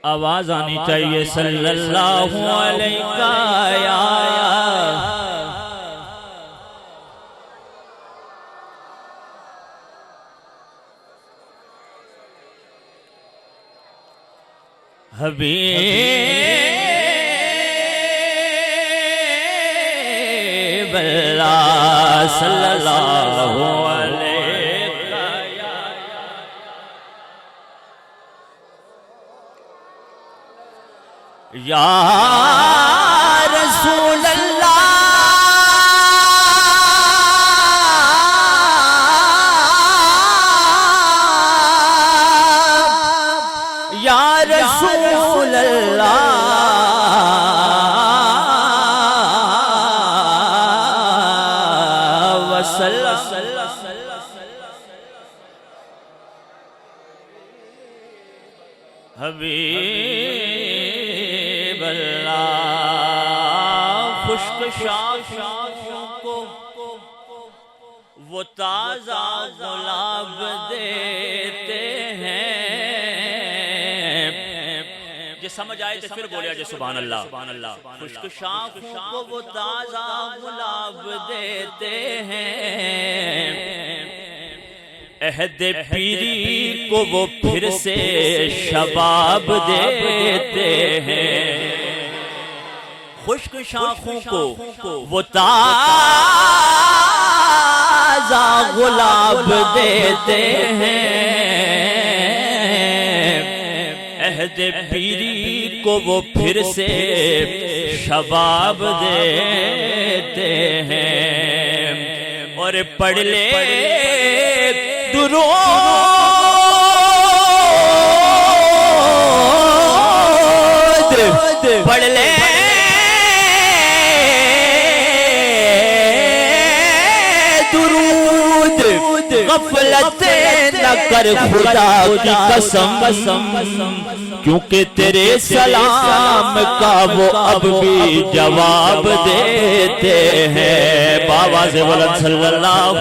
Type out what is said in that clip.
آواز آنی چاہیے صلی اللہ علیہ وسلم۔ حبیب اللہ صلی اللہ علیہ وسلم۔ یا رسول اللہ یا رسول اللہ حبیب اللہ، خشک شاخوں کو وہ تازہ گلاب دیتے ہیں۔ یہ سمجھ آئے تو پھر بولیا جائے سبحان اللہ۔ خشک شاخوں کو وہ تازہ گلاب دیتے ہیں، عہد پیری کو وہ پھر سے شباب دیتے ہیں۔ خشک شاخوں کو وہ تازہ گلاب دیتے ہیں، عہد پیری کو وہ پھر سے شباب دیتے ہیں۔ اور پڑھ لے درود، پڑھ لے درود، غفلت نہ کر خدا کی قسم، کیونکہ تیرے سلام کا وہ اب بھی جواب دیتے ہیں۔ بابا سے بلند صلی اللہ